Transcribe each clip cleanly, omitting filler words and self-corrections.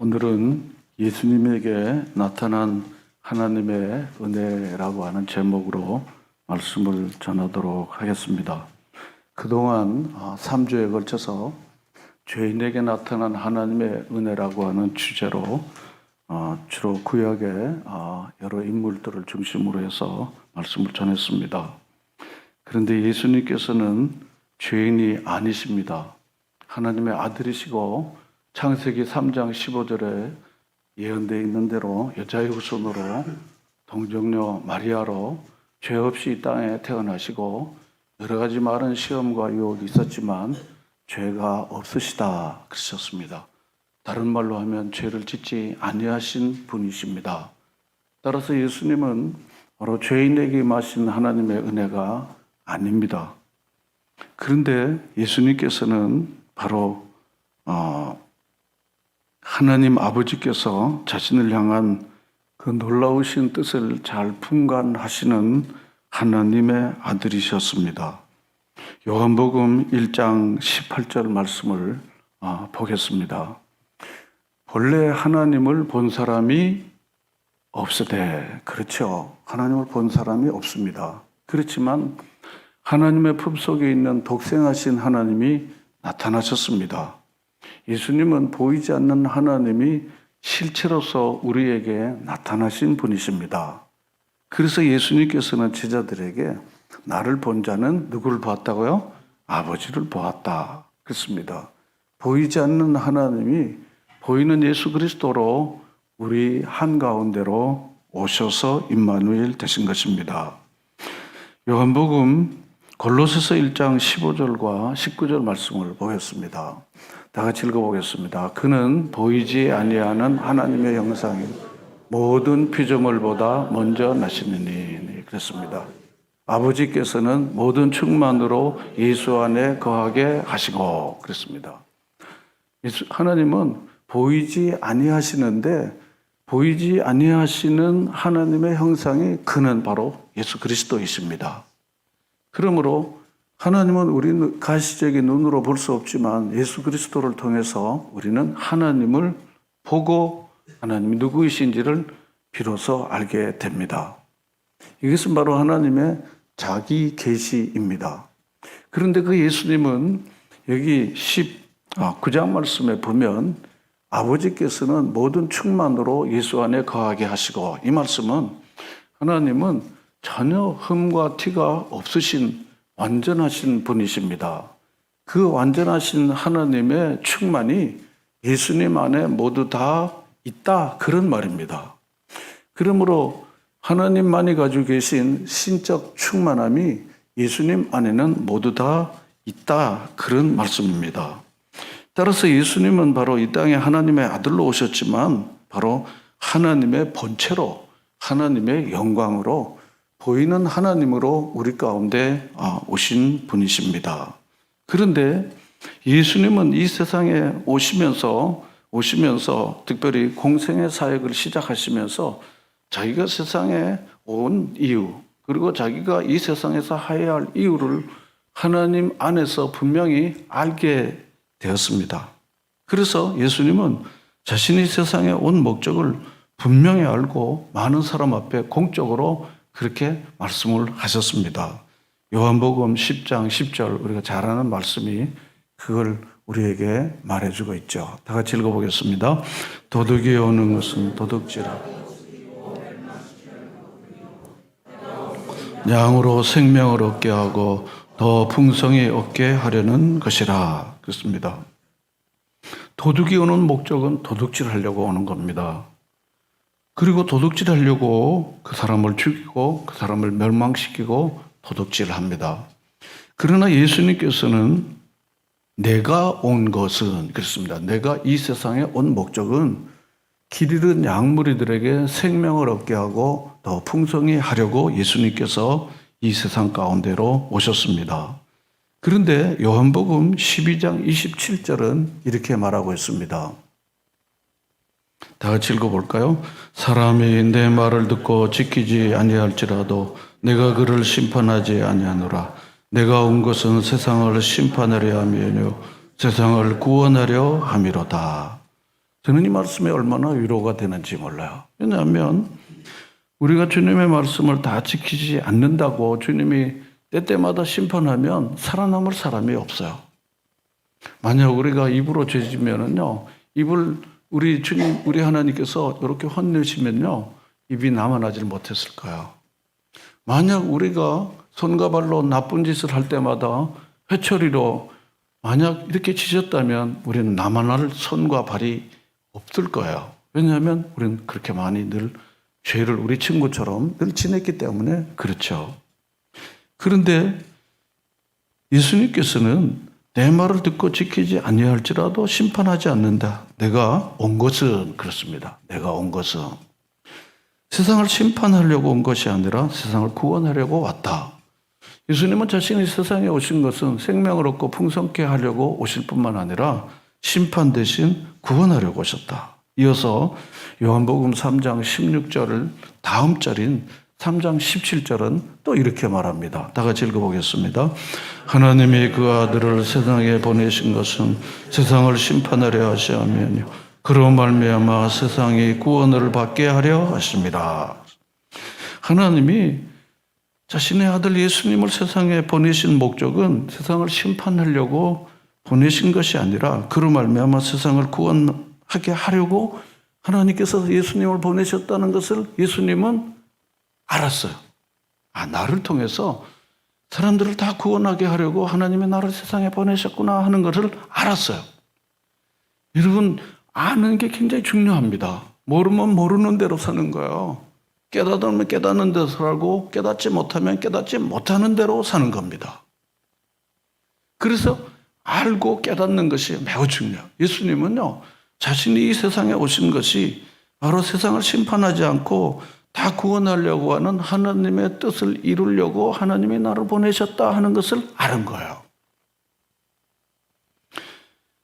오늘은 예수님에게 나타난 하나님의 은혜라고 하는 제목으로 말씀을 전하도록 하겠습니다. 그동안 3주에 걸쳐서 죄인에게 나타난 하나님의 은혜라고 하는 주제로 주로 구약의 여러 인물들을 중심으로 해서 말씀을 전했습니다. 그런데 예수님께서는 죄인이 아니십니다. 하나님의 아들이시고 창세기 3장 15절에 예언되어 있는 대로 여자의 후손으로 동정녀 마리아로 죄 없이 이 땅에 태어나시고 여러 가지 많은 시험과 유혹이 있었지만 죄가 없으시다 그러셨습니다. 다른 말로 하면 죄를 짓지 아니하신 분이십니다. 따라서 예수님은 바로 죄인에게 임하신 하나님의 은혜가 아닙니다. 그런데 예수님께서는 바로 하나님 아버지께서 자신을 향한 그 놀라우신 뜻을 잘 품간하시는 하나님의 아들이셨습니다. 요한복음 1장 18절 말씀을 보겠습니다. 본래 하나님을 본 사람이 없으되, 그렇죠. 하나님을 본 사람이 없습니다. 그렇지만 하나님의 품속에 있는 독생하신 하나님이 나타나셨습니다. 예수님은 보이지 않는 하나님이 실체로서 우리에게 나타나신 분이십니다. 그래서 예수님께서는 제자들에게 나를 본 자는 누구를 보았다고요? 아버지를 보았다 그랬습니다. 보이지 않는 하나님이 보이는 예수 그리스도로 우리 한가운데로 오셔서 임마누엘 되신 것입니다. 요한복음 골로새서 1장 15절과 19절 말씀을 보겠습니다. 다 같이 읽어보겠습니다. 그는 보이지 아니하는 하나님의 형상인 모든 피조물보다 먼저 나시느니 그랬습니다. 아버지께서는 모든 충만으로 예수 안에 거하게 하시고 그랬습니다. 하나님은 보이지 아니하시는데 보이지 아니하시는 하나님의 형상이 그는 바로 예수 그리스도이십니다. 그러므로 하나님은 우리는 가시적인 눈으로 볼 수 없지만 예수 그리스도를 통해서 우리는 하나님을 보고 하나님이 누구이신지를 비로소 알게 됩니다. 이것은 바로 하나님의 자기 계시입니다. 그런데 그 예수님은 여기 19장 말씀에 보면 아버지께서는 모든 충만으로 예수 안에 거하게 하시고, 이 말씀은 하나님은 전혀 흠과 티가 없으신 완전하신 분이십니다. 그 완전하신 하나님의 충만이 예수님 안에 모두 다 있다 그런 말입니다. 그러므로 하나님만이 가지고 계신 신적 충만함이 예수님 안에는 모두 다 있다 그런 말씀입니다. 따라서 예수님은 바로 이 땅에 하나님의 아들로 오셨지만 바로 하나님의 본체로 하나님의 영광으로 보이는 하나님으로 우리 가운데 오신 분이십니다. 그런데 예수님은 이 세상에 오시면서 특별히 공생의 사역을 시작하시면서 자기가 세상에 온 이유, 그리고 자기가 이 세상에서 해야 할 이유를 하나님 안에서 분명히 알게 되었습니다. 그래서 예수님은 자신이 세상에 온 목적을 분명히 알고 많은 사람 앞에 공적으로 그렇게 말씀을 하셨습니다. 요한복음 10장 10절 우리가 잘 아는 말씀이 그걸 우리에게 말해주고 있죠. 다 같이 읽어보겠습니다. 도둑이 오는 것은 도둑질하라. 양으로 생명을 얻게 하고 더 풍성히 얻게 하려는 것이라. 그렇습니다. 도둑이 오는 목적은 도둑질하려고 오는 겁니다. 그리고 도둑질하려고 그 사람을 죽이고 그 사람을 멸망시키고 도둑질합니다. 그러나 예수님께서는 내가 온 것은 그렇습니다. 내가 이 세상에 온 목적은 길 잃은 양무리들에게 생명을 얻게 하고 더 풍성히 하려고 예수님께서 이 세상 가운데로 오셨습니다. 그런데 요한복음 12장 27절은 이렇게 말하고 있습니다. 다 같이 읽어볼까요? 사람이 내 말을 듣고 지키지 아니할지라도 내가 그를 심판하지 아니하노라. 내가 온 것은 세상을 심판하려 함이요 세상을 구원하려 함이로다. 저는 이 말씀이 얼마나 위로가 되는지 몰라요. 왜냐하면 우리가 주님의 말씀을 다 지키지 않는다고 주님이 때때마다 심판하면 살아남을 사람이 없어요. 만약 우리가 입으로 죄지면은요, 입을 우리 주님, 우리 하나님께서 이렇게 혼내시면요, 입이 남아나질 못했을 거예요. 만약 우리가 손과 발로 나쁜 짓을 할 때마다 회초리로 만약 이렇게 치셨다면 우리는 남아날 손과 발이 없을 거예요. 왜냐하면 우리는 그렇게 많이 늘 죄를 우리 친구처럼 늘 지냈기 때문에 그렇죠. 그런데 예수님께서는 내 말을 듣고 지키지 아니할지라도 심판하지 않는다. 내가 온 것은 그렇습니다. 내가 온 것은 세상을 심판하려고 온 것이 아니라 세상을 구원하려고 왔다. 예수님은 자신이 세상에 오신 것은 생명을 얻고 풍성케 하려고 오실 뿐만 아니라 심판 대신 구원하려고 오셨다. 이어서 요한복음 3장 16절을 다음 절인 3장 17절은 또 이렇게 말합니다. 다 같이 읽어보겠습니다. 하나님이 그 아들을 세상에 보내신 것은 세상을 심판하려 하시며 그로 말미암아 세상이 구원을 받게 하려 하십니다. 하나님이 자신의 아들 예수님을 세상에 보내신 목적은 세상을 심판하려고 보내신 것이 아니라 그로 말미암아 세상을 구원하게 하려고 하나님께서 예수님을 보내셨다는 것을 예수님은 알았어요. 아, 나를 통해서 사람들을 다 구원하게 하려고 하나님이 나를 세상에 보내셨구나 하는 것을 알았어요. 여러분, 아는 게 굉장히 중요합니다. 모르면 모르는 대로 사는 거예요. 깨닫으면 깨닫는 대로 살고 깨닫지 못하면 깨닫지 못하는 대로 사는 겁니다. 그래서 알고 깨닫는 것이 매우 중요해요. 예수님은요, 자신이 이 세상에 오신 것이 바로 세상을 심판하지 않고 다 구원하려고 하는 하나님의 뜻을 이루려고 하나님이 나를 보내셨다 하는 것을 아는 거예요.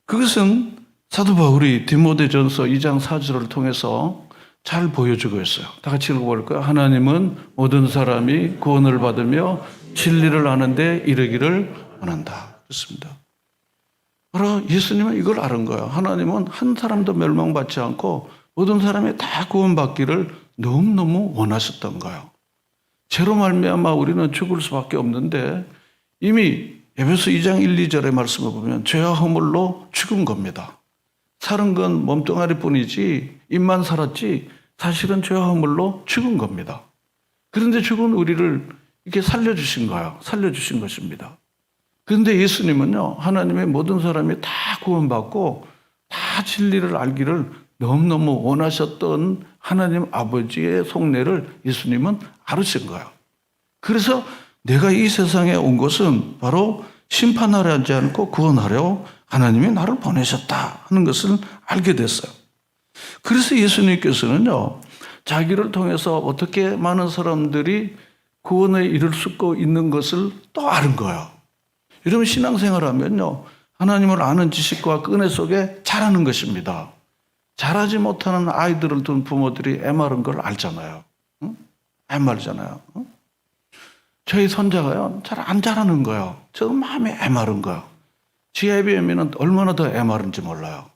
그것은 사도 바울이 디모데전서 2장 4절을 통해서 잘 보여주고 있어요. 다 같이 읽어볼까요? 하나님은 모든 사람이 구원을 받으며 진리를 아는데 이르기를 원한다. 그렇습니다. 바로 예수님은 이걸 아는 거예요. 하나님은 한 사람도 멸망받지 않고 모든 사람이 다 구원받기를 너무너무 원하셨던 거예요. 죄로 말미암아 우리는 죽을 수밖에 없는데 이미 에베소 2장 1, 2절의 말씀을 보면 죄와 허물로 죽은 겁니다. 사는 건 몸뚱아리뿐이지 입만 살았지 사실은 죄와 허물로 죽은 겁니다. 그런데 죽은 우리를 이렇게 살려주신 거예요. 살려주신 것입니다. 그런데 예수님은요, 하나님의 모든 사람이 다 구원받고 다 진리를 알기를 너무너무 원하셨던 하나님 아버지의 속내를 예수님은 알으신 거예요. 그래서 내가 이 세상에 온 것은 바로 심판하려 하지 않고 구원하려 하나님이 나를 보내셨다 하는 것을 알게 됐어요. 그래서 예수님께서는요, 자기를 통해서 어떻게 많은 사람들이 구원에 이를 수 있는 것을 또 아는 거예요. 여러분, 신앙생활 하면요, 하나님을 아는 지식과 끈회 속에 자라는 것입니다. 자라지 못하는 아이들을 둔 부모들이 애마른 걸 알잖아요. 응? 애마르잖아요. 응? 저희 손자가요, 잘 안 자라는 거예요. 저 마음이 애마른 거예요. 지혜에 비하면 얼마나 더 애마른지 몰라요.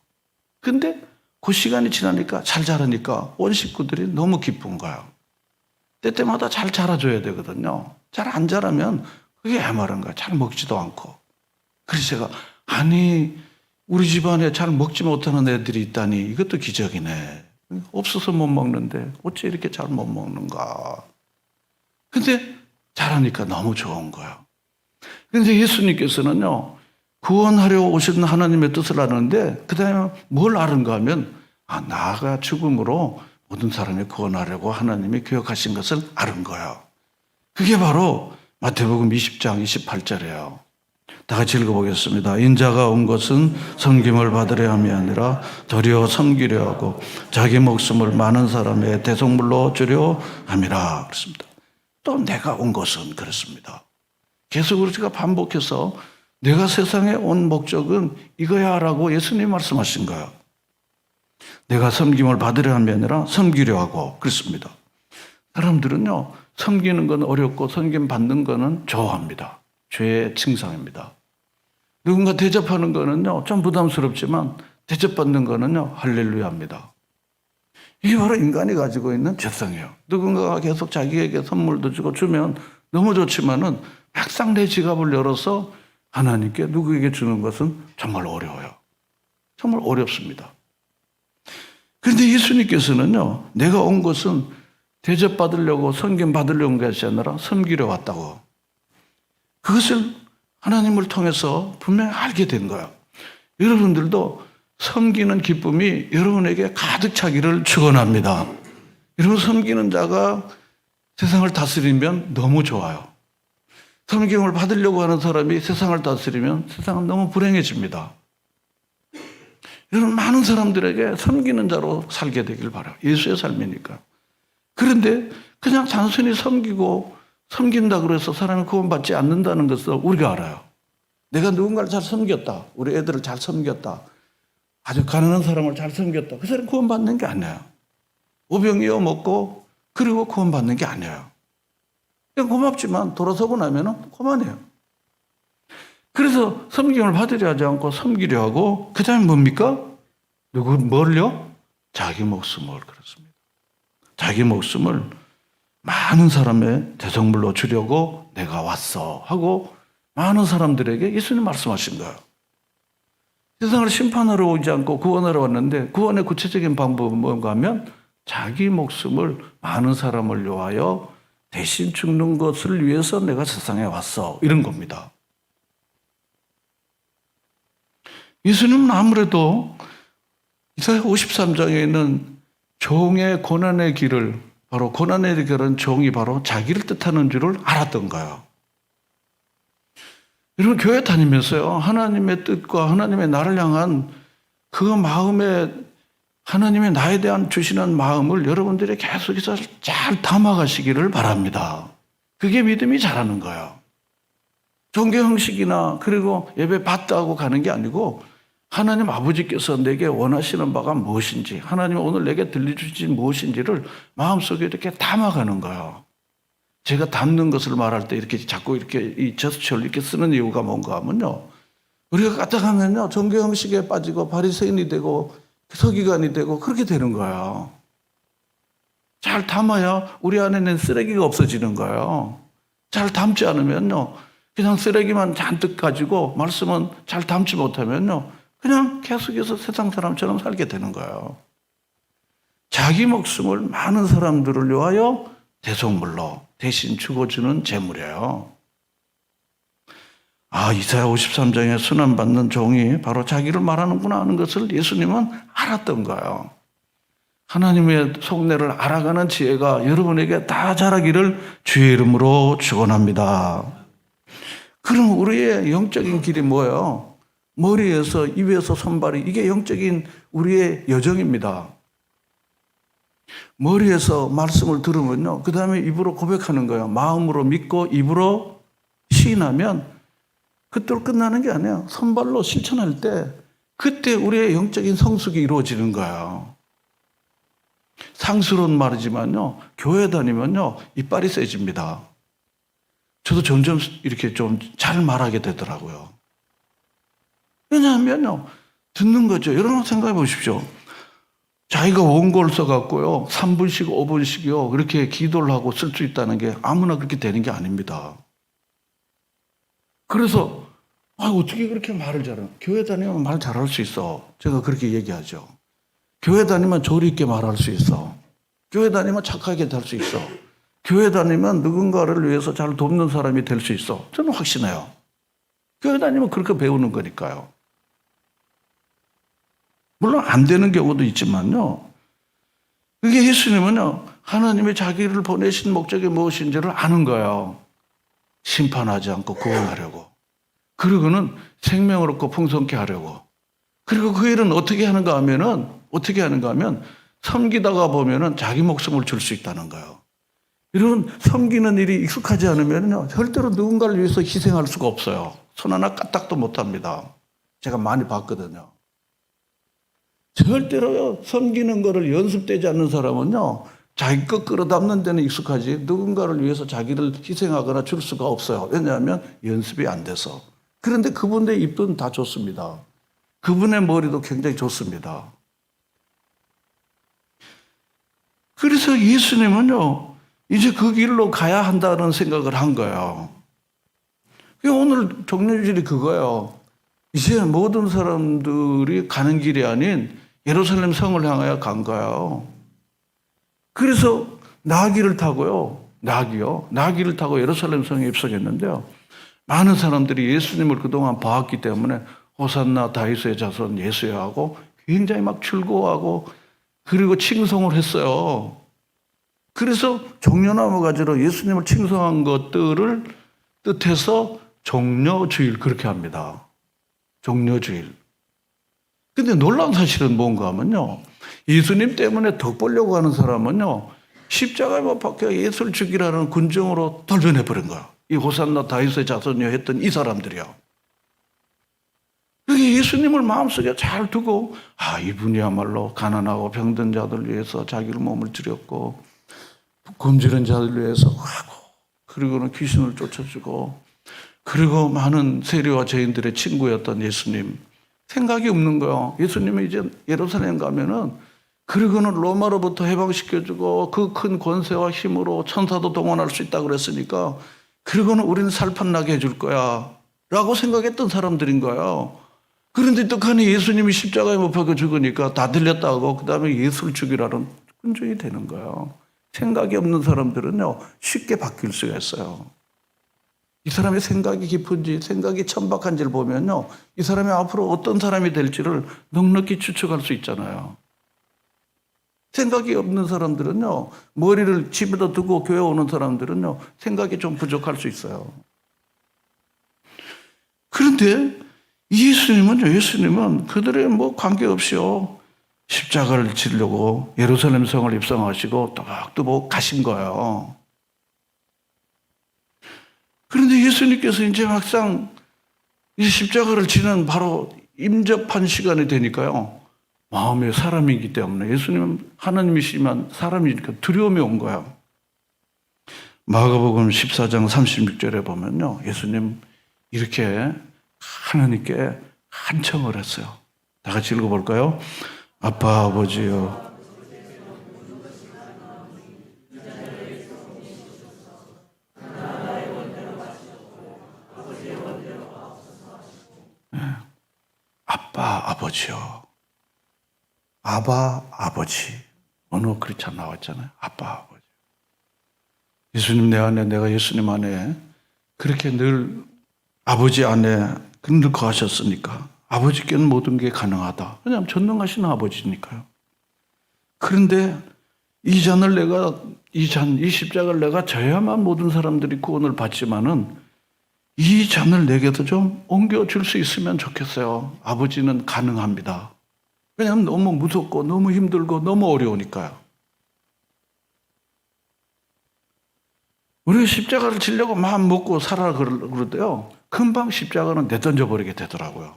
근데 그 시간이 지나니까 잘 자라니까 온 식구들이 너무 기쁜 거예요. 때때마다 잘 자라줘야 되거든요. 잘 안 자라면 그게 애마른 거예요. 잘 먹지도 않고. 그래서 제가, 아니, 우리 집안에 잘 먹지 못하는 애들이 있다니 이것도 기적이네. 없어서 못 먹는데 어째 이렇게 잘 못 먹는가. 근데 잘하니까 너무 좋은 거예요. 그런데 예수님께서는요, 구원하려 오신 하나님의 뜻을 아는데 그 다음에 뭘 아는가 하면 나가 죽음으로 모든 사람이 구원하려고 하나님이 계획하신 것을 아는 거예요. 그게 바로 마태복음 20장 28절이에요. 다 같이 읽어보겠습니다. 인자가 온 것은 섬김을 받으려 함이 아니라 도리어 섬기려 하고 자기 목숨을 많은 사람의 대속물로 주려 함이라. 그렇습니다. 또 내가 온 것은 그렇습니다. 계속 우리가 반복해서 내가 세상에 온 목적은 이거야 라고 예수님 말씀하신 거예요. 내가 섬김을 받으려 함이 아니라 섬기려 하고 그렇습니다. 사람들은요, 섬기는 건 어렵고 섬김 받는 거는 좋아합니다. 죄의 증상입니다. 누군가 대접하는 거는요, 좀 부담스럽지만 대접받는 거는요, 할렐루야입니다. 이게 바로 인간이 가지고 있는 죄성이에요. 누군가가 계속 자기에게 선물도 주면 너무 좋지만은 막상 내 지갑을 열어서 하나님께 누구에게 주는 것은 정말 어려워요. 정말 어렵습니다. 그런데 예수님께서는요, 내가 온 것은 대접받으려고 섬김 받으려고 온 것이 아니라 섬기려 왔다고. 그것을 하나님을 통해서 분명히 알게 된 거예요. 여러분들도 섬기는 기쁨이 여러분에게 가득 차기를 축원합니다. 여러분, 섬기는 자가 세상을 다스리면 너무 좋아요. 섬김을 받으려고 하는 사람이 세상을 다스리면 세상은 너무 불행해집니다. 여러분, 많은 사람들에게 섬기는 자로 살게 되길 바라요. 예수의 삶이니까. 그런데 그냥 단순히 섬긴다 그래서 사람이 구원받지 않는다는 것을 우리가 알아요. 내가 누군가를 잘 섬겼다. 우리 애들을 잘 섬겼다. 아주 가난한 사람을 잘 섬겼다. 그 사람 구원받는 게 아니에요. 오병이어 먹고 그리고 구원받는 게 아니에요. 그냥 고맙지만 돌아서고 나면은 그만해요. 그래서 섬김을 받으려 하지 않고 섬기려 하고, 그 다음에 뭡니까? 뭘요? 자기 목숨을. 그렇습니다. 자기 목숨을 많은 사람의 대성물로 주려고 내가 왔어 하고 많은 사람들에게 예수님 말씀하신 거예요. 세상을 심판하러 오지 않고 구원하러 왔는데, 구원의 구체적인 방법은 뭔가 하면 자기 목숨을 많은 사람을 위하여 대신 죽는 것을 위해서 내가 세상에 왔어, 이런 겁니다. 예수님은 아무래도 이사야 53장에 있는 종의 고난의 길을, 바로 고난의 길은 종이 바로 자기를 뜻하는 줄을 알았던 거예요. 여러분, 교회 다니면서요, 하나님의 뜻과 하나님의 나를 향한 그 마음에, 하나님의 나에 대한 주시는 마음을 여러분들이 계속해서 잘 담아가시기를 바랍니다. 그게 믿음이 자라는 거예요. 종교 형식이나 그리고 예배 받다고 가는 게 아니고, 하나님 아버지께서 내게 원하시는 바가 무엇인지, 하나님 오늘 내게 들려주신 무엇인지를 마음속에 이렇게 담아가는 거예요. 제가 담는 것을 말할 때 이렇게 자꾸 이렇게 이 제스처를 이렇게 쓰는 이유가 뭔가 하면요, 우리가 까딱하면요, 종교 형식에 빠지고 바리새인이 되고 서기관이 되고 그렇게 되는 거예요. 잘 담아야 우리 안에는 쓰레기가 없어지는 거예요. 잘 담지 않으면요, 그냥 쓰레기만 잔뜩 가지고 말씀은 잘 담지 못하면요, 그냥 계속해서 세상 사람처럼 살게 되는 거예요. 자기 목숨을 많은 사람들을 위하여 대속물로 대신 죽어주는 제물이에요. 아, 이사야 53장에 순환받는 종이 바로 자기를 말하는구나 하는 것을 예수님은 알았던 거예요. 하나님의 속내를 알아가는 지혜가 여러분에게 다 자라기를 주의 이름으로 축원합니다. 그럼 우리의 영적인 길이 뭐예요? 머리에서 입에서 손발이, 이게 영적인 우리의 여정입니다. 머리에서 말씀을 들으면요, 그 다음에 입으로 고백하는 거예요. 마음으로 믿고 입으로 시인하면 그때로 끝나는 게 아니에요. 손발로 실천할 때 그때 우리의 영적인 성숙이 이루어지는 거예요. 상스러운 말이지만요, 교회 다니면요, 이빨이 세집니다. 저도 점점 이렇게 좀 잘 말하게 되더라고요. 왜냐하면요, 듣는 거죠. 여러분 생각해 보십시오. 자기가 원고를 써갖고요, 3분씩 5분씩요 그렇게 기도를 하고 쓸 수 있다는 게 아무나 그렇게 되는 게 아닙니다. 그래서 어떻게 그렇게 말을 잘하나? 교회 다니면 말 잘할 수 있어. 제가 그렇게 얘기하죠. 교회 다니면 조리 있게 말할 수 있어. 교회 다니면 착하게 될 수 있어. 교회 다니면 누군가를 위해서 잘 돕는 사람이 될 수 있어. 저는 확신해요. 교회 다니면 그렇게 배우는 거니까요. 물론 안 되는 경우도 있지만요, 그게 예수님은요, 하나님이 자기를 보내신 목적이 무엇인지를 아는 거예요. 심판하지 않고 구원하려고. 그리고는 생명을 얻고 풍성케 하려고. 그리고 그 일은 어떻게 하는가 하면 섬기다가 보면은 자기 목숨을 줄 수 있다는 거예요. 이런 섬기는 일이 익숙하지 않으면요, 절대로 누군가를 위해서 희생할 수가 없어요. 손 하나 까딱도 못 합니다. 제가 많이 봤거든요. 절대로 섬기는 거를 연습되지 않는 사람은요, 자기 것 끌어담는 데는 익숙하지 누군가를 위해서 자기를 희생하거나 줄 수가 없어요. 왜냐하면 연습이 안 돼서. 그런데 그분의 입은 다 좋습니다. 그분의 머리도 굉장히 좋습니다. 그래서 예수님은요, 이제 그 길로 가야 한다는 생각을 한 거예요. 오늘 종료질이 그거예요. 이제 모든 사람들이 가는 길이 아닌 예루살렘 성을 향하여 간 거예요. 그래서 나귀를 타고요. 나귀를 타고 예루살렘 성에 입성했는데요. 많은 사람들이 예수님을 그동안 봐왔기 때문에 호산나 다윗의 자손 예수야 하고 굉장히 막 즐거워하고 그리고 칭송을 했어요. 그래서 종려나무 가지로 예수님을 칭송한 것들을 뜻해서 종려주일 그렇게 합니다. 종려주일. 근데 놀라운 사실은 뭔가 하면요. 예수님 때문에 덕 보려고 하는 사람은요. 십자가에 못 박혀 예수를 죽이라는 군정으로 돌변해버린 거야. 이 호산나 다윗의 자손이여 했던 이 사람들이요. 그게 예수님을 마음속에 잘 두고 이분이야말로 가난하고 병든 자들 위해서 자기를 몸을 드렸고 굶주린 자들 위해서 하고 그리고는 귀신을 쫓아주고 그리고 많은 세리와 죄인들의 친구였던 예수님 생각이 없는 거예요. 예수님이 이제 예루살렘 가면은 그리고는 로마로부터 해방시켜주고 그 큰 권세와 힘으로 천사도 동원할 수 있다고 그랬으니까 그리고는 우리는 살판나게 해줄 거야 라고 생각했던 사람들인 거예요. 그런데 떡하니 예수님이 십자가에 못 박혀 죽으니까 다 들렸다고 그 다음에 예수를 죽이라는 군중이 되는 거예요. 생각이 없는 사람들은요 쉽게 바뀔 수가 있어요. 이 사람의 생각이 깊은지 생각이 천박한지를 보면요 이 사람이 앞으로 어떤 사람이 될지를 넉넉히 추측할 수 있잖아요. 생각이 없는 사람들은요 머리를 집에다 두고 교회 오는 사람들은요 생각이 좀 부족할 수 있어요. 그런데 예수님은 그들의 관계없이요 십자가를 지려고 예루살렘 성을 입성하시고 또박또박 가신 거예요. 그런데 예수님께서 이제 막상 이 십자가를 지는 바로 임접한 시간이 되니까요. 마음에 사람이기 때문에 예수님은 하나님이시지만 사람이니까 두려움이 온 거예요. 마가복음 14장 36절에 보면요. 예수님 이렇게 하나님께 한청을 했어요. 다 같이 읽어볼까요? 아빠 아버지여 아빠 아버지요. 아바 아버지 어느 글자 나왔잖아요. 아빠 아버지. 예수님 내 안에 내가 예수님 안에 그렇게 늘 아버지 안에 늘 거하셨으니까 아버지께는 모든 게 가능하다. 왜냐하면 전능하신 아버지니까요. 그런데 이 십자가를 내가 져야만 모든 사람들이 구원을 받지만은 이 잔을 내게도 좀 옮겨줄 수 있으면 좋겠어요. 아버지는 가능합니다. 왜냐하면 너무 무섭고 너무 힘들고 너무 어려우니까요. 우리가 십자가를 지려고 마음 먹고 살아 그러대요. 금방 십자가는 내던져버리게 되더라고요.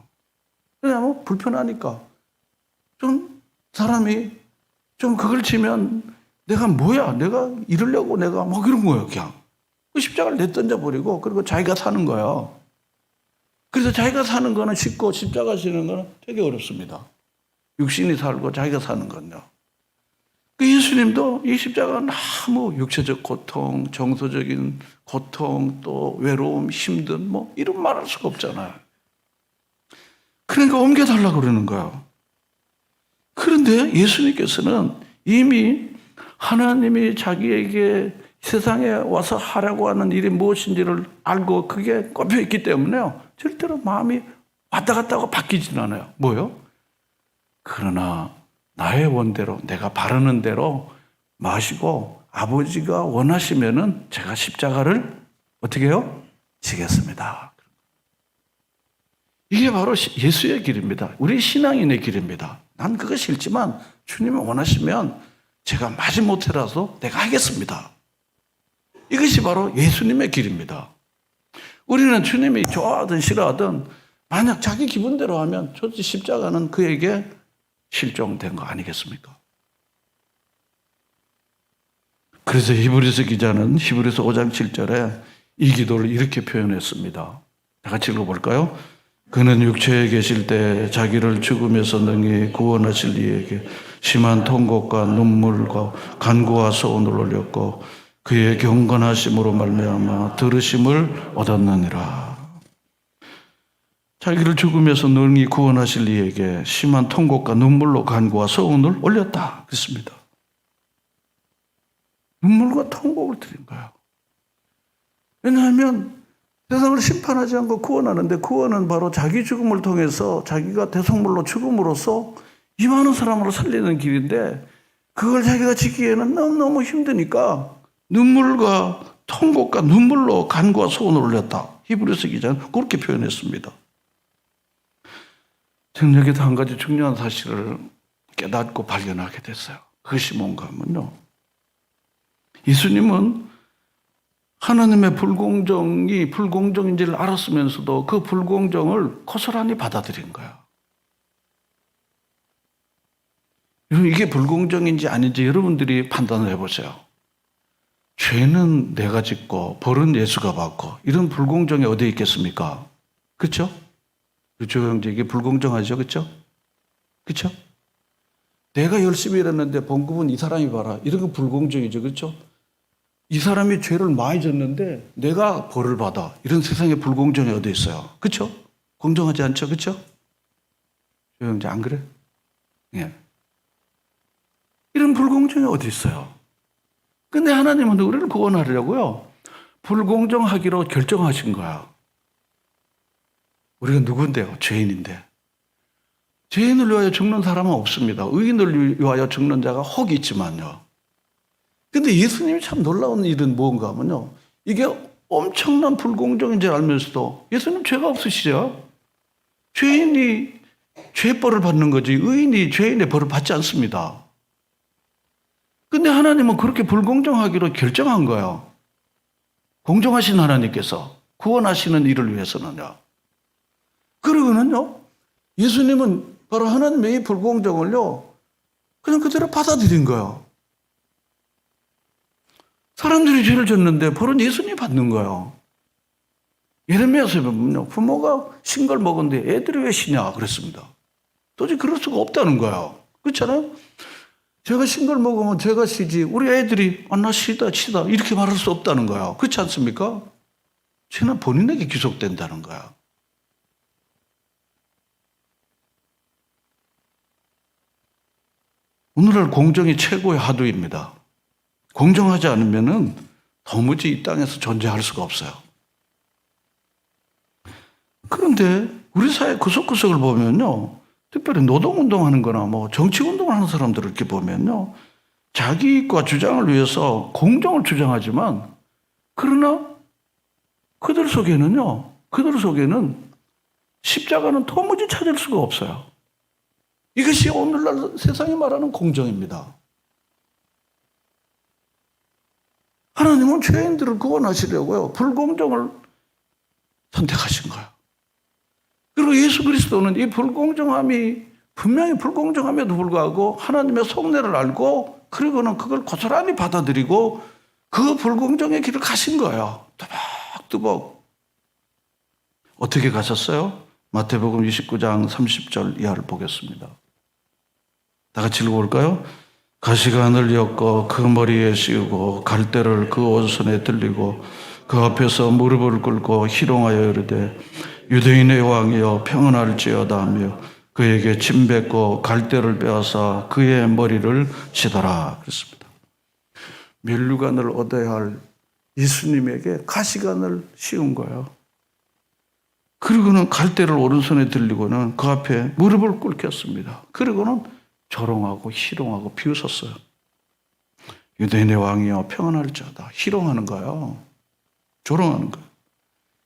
왜냐하면 불편하니까. 좀 사람이 좀 그걸 지면 내가 뭐야? 내가 이러려고 내가 이런 거예요, 그냥. 그 십자가를 내던져버리고 그리고 자기가 사는 거예요. 그래서 자기가 사는 거는 쉽고 십자가 지는 거는 되게 어렵습니다. 육신이 살고 자기가 사는 건요. 그 예수님도 이 십자가는 너무 육체적 고통, 정서적인 고통, 또 외로움, 힘든 이런 말할 수가 없잖아요. 그러니까 옮겨달라고 그러는 거예요. 그런데 예수님께서는 이미 하나님이 자기에게 세상에 와서 하라고 하는 일이 무엇인지를 알고 그게 꼽혀있기 때문에요. 절대로 마음이 왔다 갔다 하고 바뀌지는 않아요. 뭐요? 그러나 나의 원대로 내가 바르는 대로 마시고 아버지가 원하시면은 제가 십자가를 어떻게 해요? 지겠습니다. 이게 바로 예수의 길입니다. 우리 신앙인의 길입니다. 난 그거 싫지만 주님이 원하시면 제가 마지못해라도 내가 하겠습니다. 이것이 바로 예수님의 길입니다. 우리는 주님이 좋아하든 싫어하든 만약 자기 기분대로 하면 저 십자가는 그에게 실종된 거 아니겠습니까? 그래서 히브리서 기자는 히브리서 5장 7절에 이 기도를 이렇게 표현했습니다. 다 같이 읽어볼까요? 그는 육체에 계실 때 자기를 죽음에서 능히 구원하실 이에게 심한 통곡과 눈물과 간구와 소원을 올렸고 그의 경건하심으로 말미암아 들으심을 얻었느니라. 자기를 죽음에서 능히 구원하실 이에게 심한 통곡과 눈물로 간구와 소원을 올렸다 그랬습니다. 눈물과 통곡을 드린 거예요. 왜냐하면 세상을 심판하지 않고 구원하는데 구원은 바로 자기 죽음을 통해서 자기가 대속물로 죽음으로써 이 많은 사람을 살리는 길인데 그걸 자기가 지키기에는 너무너무 힘드니까 눈물과 통곡과 눈물로 간구와 소원을 올렸다. 히브리서 기자는 그렇게 표현했습니다. 저는 여기서 한 가지 중요한 사실을 깨닫고 발견하게 됐어요. 그것이 뭔가 하면요. 예수님은 하나님의 불공정이 불공정인지를 알았으면서도 그 불공정을 고스란히 받아들인 거예요. 이게 불공정인지 아닌지 여러분들이 판단을 해보세요. 죄는 내가 짓고 벌은 예수가 받고 이런 불공정이 어디에 있겠습니까? 그렇죠? 그렇죠, 형제? 이게 불공정하죠, 그렇죠? 그렇죠? 내가 열심히 일했는데 봉급은 이 사람이 봐라. 이런 건 불공정이죠, 그렇죠? 이 사람이 죄를 많이 졌는데 내가 벌을 받아. 이런 세상에 불공정이 어디 있어요? 그렇죠? 공정하지 않죠, 그렇죠? 형제 안 그래? 예. 이런 불공정이 어디 있어요? 근데 하나님은 우리를 구원하려고요. 불공정하기로 결정하신 거야. 우리가 누군데요? 죄인인데. 죄인을 위하여 죽는 사람은 없습니다. 의인을 위하여 죽는 자가 혹 있지만요. 근데 예수님이 참 놀라운 일은 뭔가 하면요. 이게 엄청난 불공정인 줄 알면서도 예수님 죄가 없으시죠? 죄인이 죄벌을 받는 거지 의인이 죄인의 벌을 받지 않습니다. 근데 하나님은 그렇게 불공정하기로 결정한 거예요. 공정하신 하나님께서 구원하시는 일을 위해서는요. 그러고는요. 예수님은 바로 하나님의 이 불공정을요. 그냥 그대로 받아들인 거예요. 사람들이 죄를 졌는데 벌은 예수님이 받는 거예요. 예레미야서에 보면요. 부모가 신 걸 먹었는데 애들이 왜 쉬냐 그랬습니다. 도저히 그럴 수가 없다는 거예요. 그렇잖아요? 제가 신 걸 먹으면 제가 쉬지 우리 애들이 나 쉬다 이렇게 말할 수 없다는 거예요. 그렇지 않습니까? 죄는 본인에게 귀속된다는 거야. 오늘날 공정이 최고의 화두입니다. 공정하지 않으면은 도무지 이 땅에서 존재할 수가 없어요. 그런데 우리 사회 구석구석을 보면요. 특별히 노동운동하는 거나 뭐 정치운동을 하는 사람들을 이렇게 보면요. 자기 이익과 주장을 위해서 공정을 주장하지만 그러나 그들 속에는 십자가는 도무지 찾을 수가 없어요. 이것이 오늘날 세상이 말하는 공정입니다. 하나님은 죄인들을 구원하시려고요. 불공정을 선택하신 거예요. 그리고 예수 그리스도는 이 불공정함이 분명히 불공정함에도 불구하고 하나님의 속내를 알고 그리고는 그걸 고스란히 받아들이고 그 불공정의 길을 가신 거예요. 뚜벅뚜벅. 어떻게 가셨어요? 마태복음 29장 30절 이하를 보겠습니다. 다 같이 읽어볼까요? 가시관을 엮어 그 머리에 씌우고 갈대를 그 오른손에 들리고 그 앞에서 무릎을 꿇고 희롱하여 이르되 유대인의 왕이여 평안할지어다 하며 그에게 침 뱉고 갈대를 빼앗아 그의 머리를 치더라 그랬습니다. 면류관을 얻어야 할 예수님에게 가시관을 씌운 거예요. 그리고는 갈대를 오른손에 들리고는 그 앞에 무릎을 꿇겠습니다. 그리고는 조롱하고 희롱하고 비웃었어요. 유대인의 왕이여 평안할지어다. 희롱하는 거예요. 조롱하는 거예요.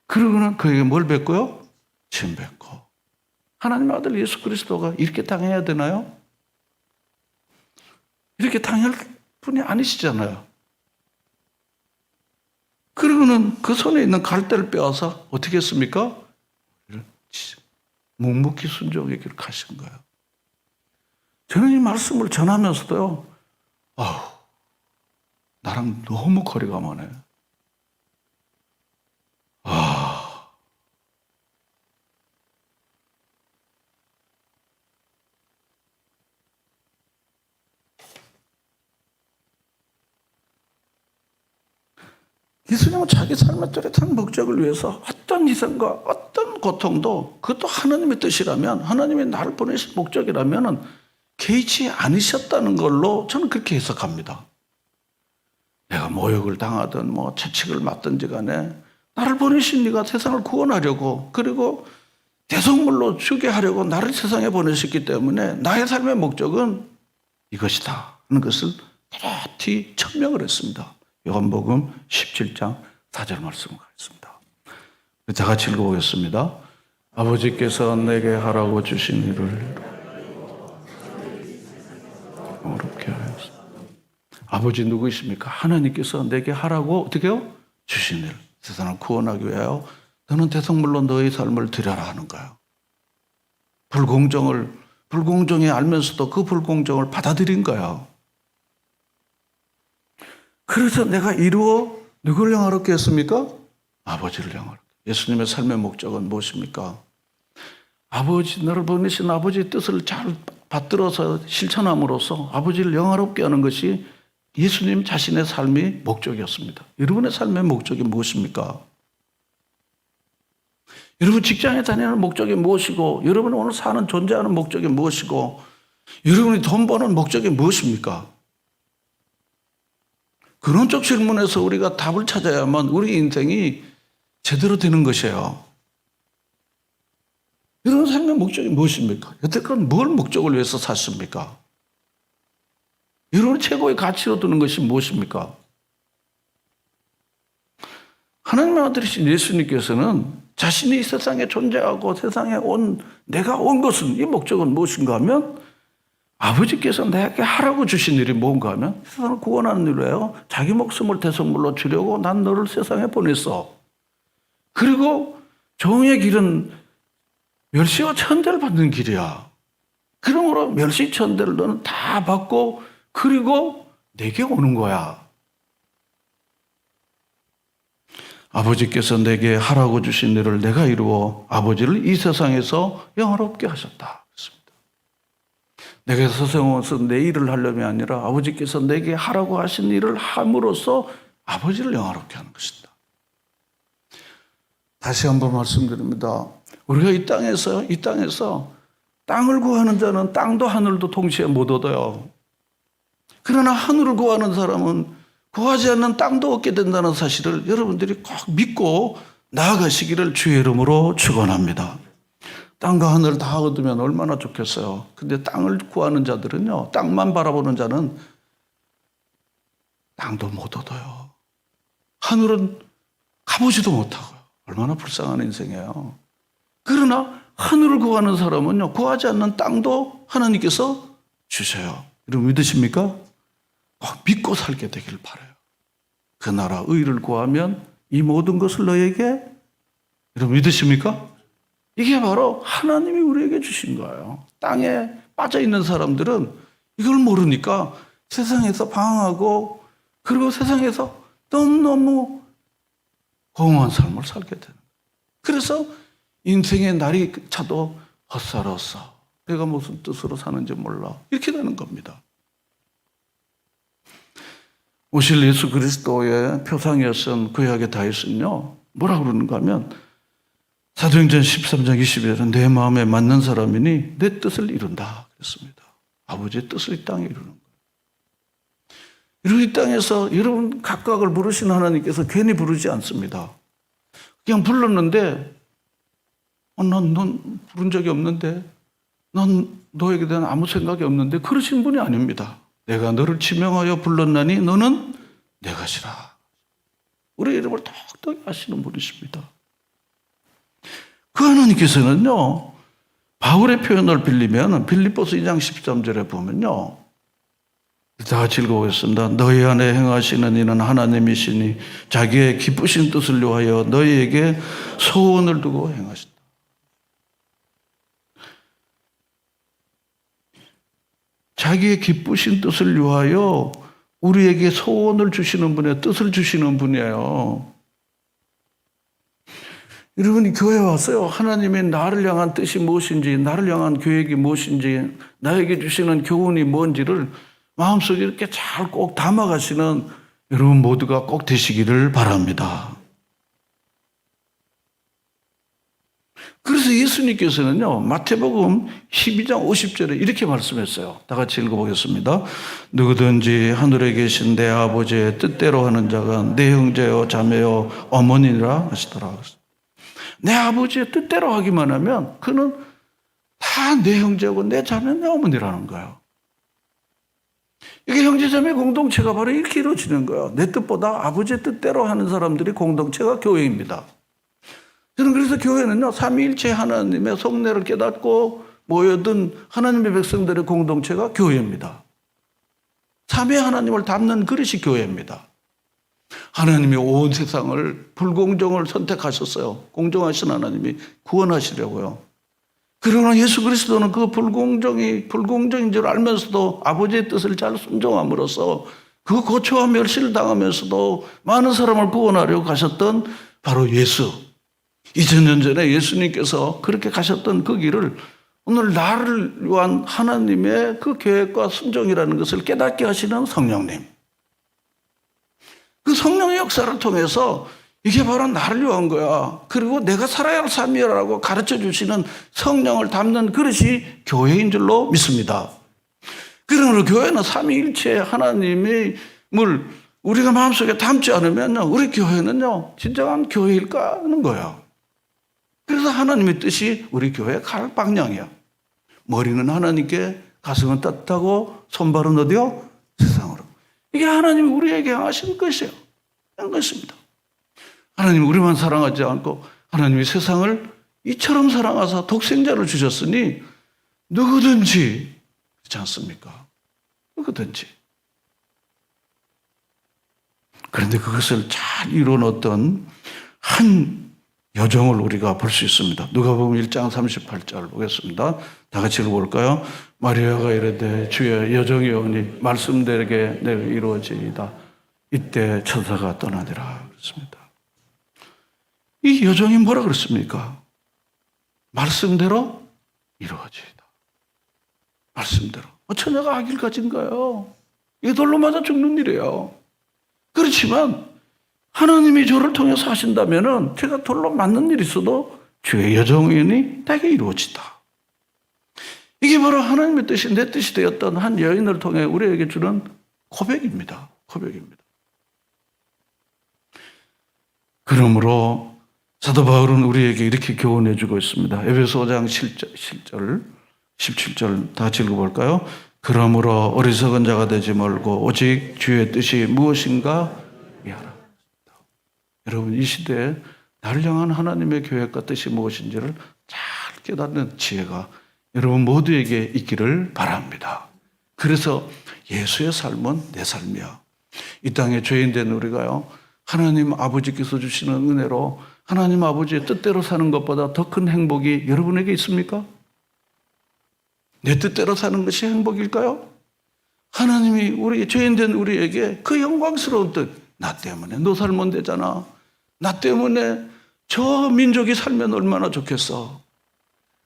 그러고는 그에게 뭘 뱉고요? 침 뱉고. 하나님의 아들 예수 그리스도가 이렇게 당해야 되나요? 이렇게 당할 분이 아니시잖아요. 그러고는 그 손에 있는 갈대를 빼앗아 어떻게 했습니까? 묵묵히 순종의 길을 가신 거예요. 저는 이 말씀을 전하면서도요, 나랑 너무 거리가 머네. 예수님은 자기 삶의 뚜렷한 목적을 위해서 어떤 희생과 어떤 고통도 그것도 하나님의 뜻이라면, 하나님이 나를 보내신 목적이라면 개의치 않으셨다는 걸로 저는 그렇게 해석합니다. 내가 모욕을 당하든 채찍을 맞든지 간에 나를 보내신 네가 세상을 구원하려고, 그리고 대속물로 주게 하려고 나를 세상에 보내셨기 때문에 나의 삶의 목적은 이것이다 하는 것을 뚜렷이 천명을 했습니다. 요한복음 17장 4절 말씀을 가겠습니다. 다 같이 읽어보겠습니다. 아버지께서 내게 하라고 주신 일을 어렵게 하였습니다. 아버지 누구이십니까? 하나님께서 내게 하라고 어떻게 해요? 주신 일, 세상을 구원하기 위하여 너는 대성물로 너의 삶을 드려라 하는 거예요. 불공정해 알면서도 그 불공정을 받아들인 거예요. 그래서 내가 이루어 누구를 영화롭게 했습니까? 아버지를 영화롭게. 예수님의 삶의 목적은 무엇입니까? 너를 보내신 아버지의 뜻을 잘 받들어서 실천함으로써 아버지를 영화롭게 하는 것이 예수님 자신의 삶의 목적이었습니다. 여러분의 삶의 목적이 무엇입니까? 여러분 직장에 다니는 목적이 무엇이고, 여러분 오늘 사는 존재하는 목적이 무엇이고, 여러분이 돈 버는 목적이 무엇입니까? 그런 쪽 질문에서 우리가 답을 찾아야만 우리 인생이 제대로 되는 것이에요. 여러분 삶의 목적이 무엇입니까? 여태껏 뭘 목적을 위해서 샀습니까? 여러분 최고의 가치로 두는 것이 무엇입니까? 하나님의 아들이신 예수님께서는 자신이 이 세상에 존재하고 세상에 내가 온 것은, 이 목적은 무엇인가 하면 아버지께서 내게 하라고 주신 일이 뭔가 하면 세상을 구원하는 일이에요. 자기 목숨을 대속물로 주려고 난 너를 세상에 보냈어. 그리고 종의 길은 멸시와 천대를 받는 길이야. 그러므로 멸시 천대를 너는 다 받고 그리고 내게 오는 거야. 아버지께서 내게 하라고 주신 일을 내가 이루어 아버지를 이 세상에서 영화롭게 하셨다. 내가 세상에서 내 일을 하려면 아니라 아버지께서 내게 하라고 하신 일을 함으로써 아버지를 영화롭게 하는 것이다. 다시 한번 말씀드립니다. 우리가 이 땅에서 땅을 구하는 자는 땅도 하늘도 동시에 못 얻어요. 그러나 하늘을 구하는 사람은 구하지 않는 땅도 얻게 된다는 사실을 여러분들이 꼭 믿고 나아가시기를 주의 이름으로 축원합니다. 땅과 하늘을 다 얻으면 얼마나 좋겠어요. 근데 땅을 구하는 자들은요, 땅만 바라보는 자는 땅도 못 얻어요. 하늘은 가보지도 못하고요. 얼마나 불쌍한 인생이에요. 그러나 하늘을 구하는 사람은요, 구하지 않는 땅도 하나님께서 주셔요. 여러분 믿으십니까? 꼭 믿고 살게 되길 바라요. 그 나라 의를 구하면 이 모든 것을 너에게, 여러분 믿으십니까? 이게 바로 하나님이 우리에게 주신 거예요. 땅에 빠져 있는 사람들은 이걸 모르니까 세상에서 방황하고, 그리고 세상에서 너무너무 공허한 삶을 살게 되는 거예요. 그래서 인생의 날이 차도 헛살았어. 내가 무슨 뜻으로 사는지 몰라. 이렇게 되는 겁니다. 오실 예수 그리스도의 표상이었던 구약의 다윗은요, 뭐라고 그러는가 하면 사도행전 13장 20절은 내 마음에 맞는 사람이니 내 뜻을 이룬다 그랬습니다. 아버지의 뜻을 이 땅에 이루는 거예요. 여러분 이 땅에서 여러분 각각을 부르신 하나님께서 괜히 부르지 않습니다. 그냥 불렀는데 넌 부른 적이 없는데, 넌 너에게 대한 아무 생각이 없는데, 그러신 분이 아닙니다. 내가 너를 지명하여 불렀나니 너는 내 것이라. 우리 이름을 톡톡히 아시는 분이십니다. 그 하나님께서는요, 바울의 표현을 빌리면 빌립보서 2장 13절에 보면요, 다 같이 읽어보겠습니다. 너희 안에 행하시는 이는 하나님이시니 자기의 기쁘신 뜻을 위하여 너희에게 소원을 두고 행하신다. 자기의 기쁘신 뜻을 위하여 우리에게 소원을 주시는 분이에요. 뜻을 주시는 분이에요. 여러분이 교회에 왔어요. 하나님의 나를 향한 뜻이 무엇인지, 나를 향한 계획이 무엇인지, 나에게 주시는 교훈이 뭔지를 마음속에 이렇게 잘 꼭 담아가시는 여러분 모두가 꼭 되시기를 바랍니다. 그래서 예수님께서는요, 마태복음 12장 50절에 이렇게 말씀했어요. 다 같이 읽어보겠습니다. 누구든지 하늘에 계신 내 아버지의 뜻대로 하는 자가 내 형제요 자매요 어머니라 하시더라. 내 아버지의 뜻대로 하기만 하면 그는 다 내 형제고 내 자매, 내 어머니라는 거예요. 이게 형제자매 공동체가 바로 이렇게 이루어지는 거예요. 내 뜻보다 아버지의 뜻대로 하는 사람들이 공동체가 교회입니다. 저는 그래서 교회는요, 삼위일체 하나님의 속내를 깨닫고 모여든 하나님의 백성들의 공동체가 교회입니다. 삼위 하나님을 담는 그릇이 교회입니다. 하나님이 온 세상을 불공정을 선택하셨어요. 공정하신 하나님이 구원하시려고요. 그러나 예수 그리스도는 그 불공정인 줄 알면서도 아버지의 뜻을 잘 순종함으로써 그 고초와 멸시를 당하면서도 많은 사람을 구원하려고 가셨던 바로 예수. 2000년 전에 예수님께서 그렇게 가셨던 그 길을 오늘 나를 위한 하나님의 그 계획과 순종이라는 것을 깨닫게 하시는 성령님. 그 성령의 역사를 통해서 이게 바로 나를 위한 거야. 그리고 내가 살아야 할 삶이라고 가르쳐 주시는 성령을 담는 그릇이 교회인 줄로 믿습니다. 그러므로 교회는 삼위일체 하나님의 물 우리가 마음속에 담지 않으면요, 우리 교회는요, 진정한 교회일까 하는 거예요. 그래서 하나님의 뜻이 우리 교회에 갈 방향이야. 머리는 하나님께, 가슴은 따뜻하고, 손발은 어디요? 세상으로. 이게 하나님이 우리에게 하신 것이에요. 그런 것입니다. 하나님이 우리만 사랑하지 않고 하나님이 세상을 이처럼 사랑하사 독생자를 주셨으니 누구든지, 그렇지 않습니까? 누구든지. 그런데 그것을 잘 이뤄놓던 한 여정을 우리가 볼 수 있습니다. 누가복음 1장 38절 보겠습니다. 다 같이 읽어볼까요? 마리아가 이르되 주여 여정이 오니 말씀대로 내가 이루어지이다. 이때 천사가 떠나니라 그랬습니다. 이 여정이 뭐라 그랬습니까? 말씀대로 이루어지이다. 말씀대로. 처녀가 아기를 가진 거예요. 이게 돌로 맞아 죽는 일이에요. 그렇지만 하나님이 저를 통해서 하신다면은 제가 돌로 맞는 일이 있어도 주의 여정이 되게 이루어지다. 이게 바로 하나님의 뜻이 내 뜻이 되었던 한 여인을 통해 우리에게 주는 고백입니다. 고백입니다. 그러므로 사도 바울은 우리에게 이렇게 교훈해 주고 있습니다. 에베소 5장 7절, 17절 다 읽어볼까요? 그러므로 어리석은 자가 되지 말고 오직 주의 뜻이 무엇인가 이하라. 여러분 이 시대에 나를 향한 하나님의 계획과 뜻이 무엇인지를 잘 깨닫는 지혜가 여러분 모두에게 있기를 바랍니다. 그래서 예수의 삶은 내 삶이야. 이 땅에 죄인된 우리가요, 하나님 아버지께서 주시는 은혜로 하나님 아버지의 뜻대로 사는 것보다 더 큰 행복이 여러분에게 있습니까? 내 뜻대로 사는 것이 행복일까요? 하나님이 우리 죄인된 우리에게 그 영광스러운 뜻, 나 때문에 너 살면 되잖아. 나 때문에 저 민족이 살면 얼마나 좋겠어.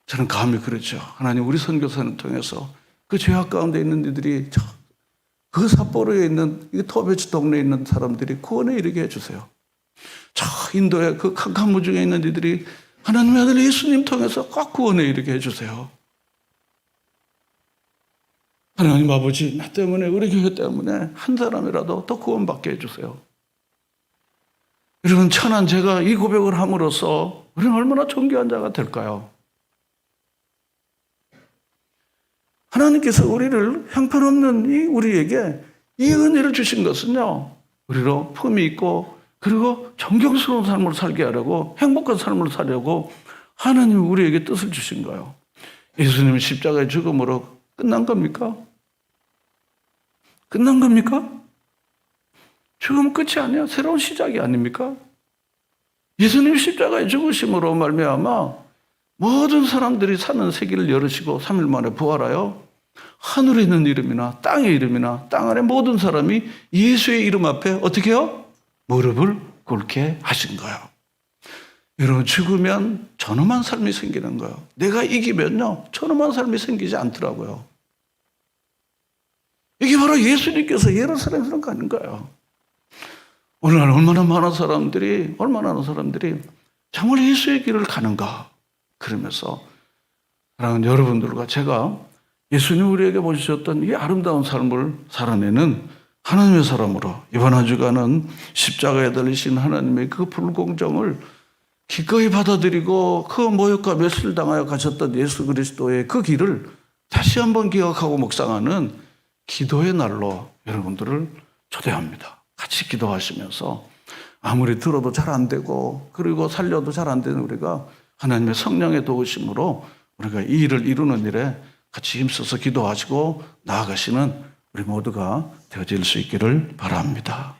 저는 감히 그렇죠. 하나님 우리 선교사를 통해서 그 죄악 가운데 있는 이들이 그 삿포로에 있는 이 토베츠 동네에 있는 사람들이 구원에 이르게 해주세요. 저 인도의 그 캄캄무중에 있는 이들이 하나님의 아들 예수님 통해서 꼭 구원에 이르게 해주세요. 하나님 아버지, 나 때문에, 우리 교회 때문에 한 사람이라도 더 구원받게 해주세요. 여러분, 천한 제가 이 고백을 함으로써 우리는 얼마나 존귀한 자가 될까요? 하나님께서 우리를 형편없는 우리에게 이 은혜를 주신 것은요, 우리로 품이 있고 그리고 존경스러운 삶을 살게 하려고, 행복한 삶을 살려고 하나님이 우리에게 뜻을 주신 거예요. 예수님은 십자가의 죽음으로 끝난 겁니까? 끝난 겁니까? 죽음은 끝이 아니야. 새로운 시작이 아닙니까? 예수님 십자가의 죽으심으로 말미암아 모든 사람들이 사는 세계를 열으시고 3일 만에 부활하여 하늘에 있는 이름이나 땅의 이름이나 땅 아래 모든 사람이 예수의 이름 앞에 어떻게 해요? 무릎을 꿇게 하신 거예요. 여러분, 죽으면 존엄한 삶이 생기는 거예요. 내가 이기면요, 존엄한 삶이 생기지 않더라고요. 이게 바로 예수님께서 예루살렘에서 가는 거예요. 오늘날 얼마나 많은 사람들이 정말 예수의 길을 가는가. 그러면서 사랑하는 여러분들과 제가 예수님 우리에게 보여주셨던 이 아름다운 삶을 살아내는 하나님의 사람으로 이번 한 주간은 십자가에 달리신 하나님의 그 불공정을 기꺼이 받아들이고 그 모욕과 멸시를 당하여 가셨던 예수 그리스도의 그 길을 다시 한번 기억하고 묵상하는 기도의 날로 여러분들을 초대합니다. 같이 기도하시면서 아무리 들어도 잘 안 되고 그리고 살려도 잘 안 되는 우리가 하나님의 성령의 도우심으로 우리가 이 일을 이루는 일에 같이 힘써서 기도하시고 나아가시는 우리 모두가 되어질 수 있기를 바랍니다.